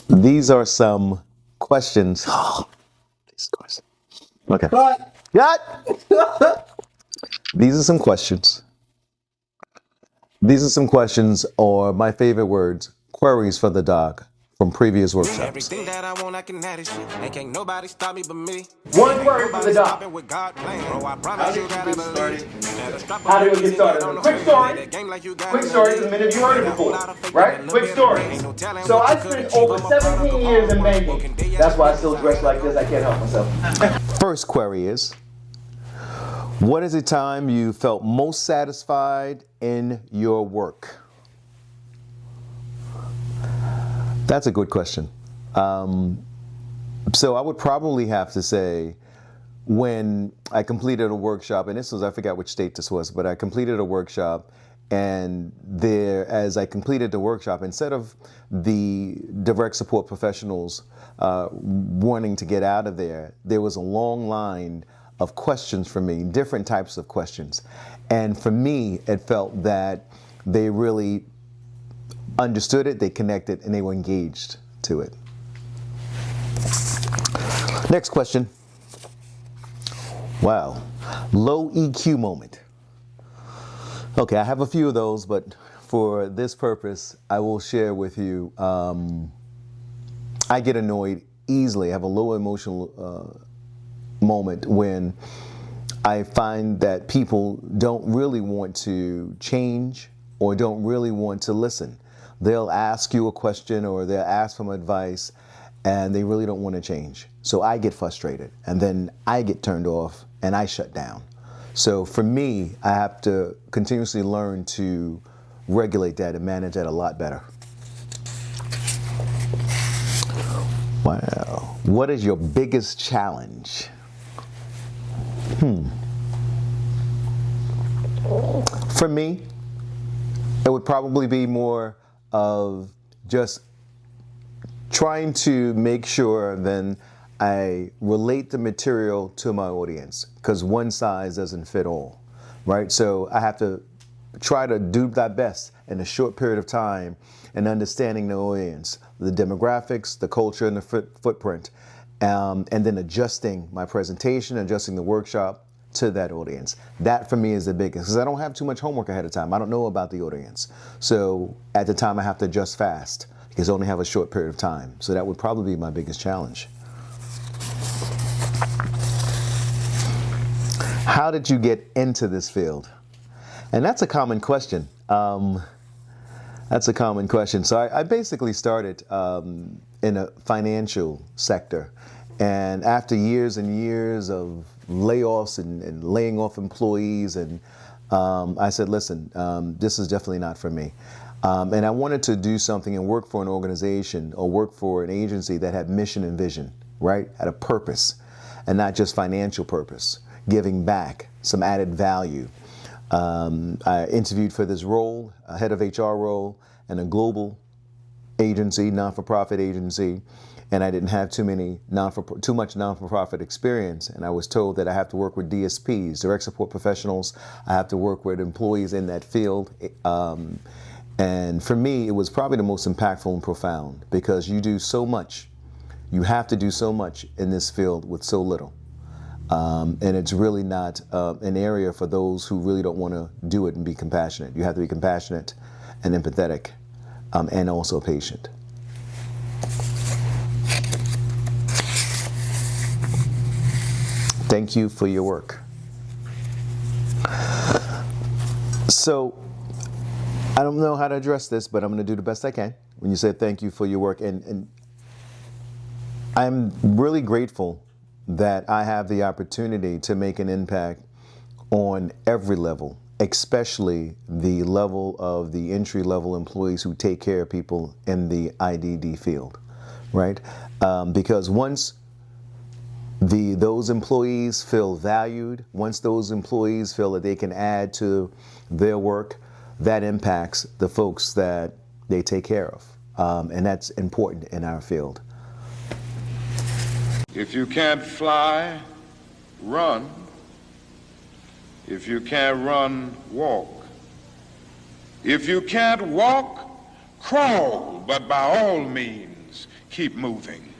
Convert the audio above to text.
These are some questions. Oh, these questions. Okay. Cut. These are some questions. These are some questions, or my favorite words, queries for the dog from previous workshops. Everything that I want, I can have this shit. And can't nobody stop me but me. One query for the doc. With God playing. Bro, I How promise did you you gotta get believe. started? How How do we get started? Quick story. Quick story, because many of you heard it before, right? Quick story. So I spent over 17 years in banking. That's why I still dress like this. I can't help myself. First query is, what is the time you felt most satisfied in your work? That's a good question. So I would probably have to say when I completed a workshop, and this was, I forgot which state this was, but I completed a workshop, and there, as I completed the workshop, instead of the direct support professionals wanting to get out of there, there was a long line of questions for me, different types of questions. And for me, it felt that they really understood it, they connected, and they were engaged to it. Next question. Wow. Low EQ moment. Okay, I have a few of those, but for this purpose, I will share with you. I get annoyed easily. I have a low emotional moment when I find that people don't really want to change or don't really want to listen. They'll ask you a question or they'll ask for advice and they really don't want to change. So I get frustrated and then I get turned off and I shut down. So for me, I have to continuously learn to regulate that and manage that a lot better. Wow. What is your biggest challenge? For me, it would probably be more of just trying to make sure then I relate the material to my audience, because one size doesn't fit all, right? So I have to try to do that best in a short period of time and understanding the audience, the demographics, the culture, and the footprint, and then adjusting my presentation, adjusting the workshop to that audience. That for me is the biggest, because I don't have too much homework ahead of time. I don't know about the audience. So at the time I have to adjust fast because I only have a short period of time. So that would probably be my biggest challenge. How did you get into this field? And that's a common question. That's a common question. So I basically started in a financial sector. And after years and years of layoffs and laying off employees, and I said, listen, this is definitely not for me. And I wanted to do something and work for an organization or work for an agency that had mission and vision, right? Had a purpose and not just financial purpose, giving back, some added value. I interviewed for this role, a head of HR role, in a global agency, non-for-profit agency, and I didn't have too much non-for-profit experience, and I was told that I have to work with DSPs, direct support professionals. I have to work with employees in that field, and for me, it was probably the most impactful and profound, because you do so much. You have to do so much in this field with so little. And it's really not an area for those who really don't want to do it and be compassionate. You have to be compassionate and empathetic, and also patient. Thank you for your work. So, I don't know how to address this, but I'm going to do the best I can. When you said thank you for your work, and I'm really grateful that I have the opportunity to make an impact on every level, especially the level of the entry-level employees who take care of people in the IDD field, right? Because once those employees feel valued, once those employees feel that they can add to their work, that impacts the folks that they take care of. And that's important in our field. If you can't fly, run. If you can't run, walk. If you can't walk, Crawl, but by all means, keep moving.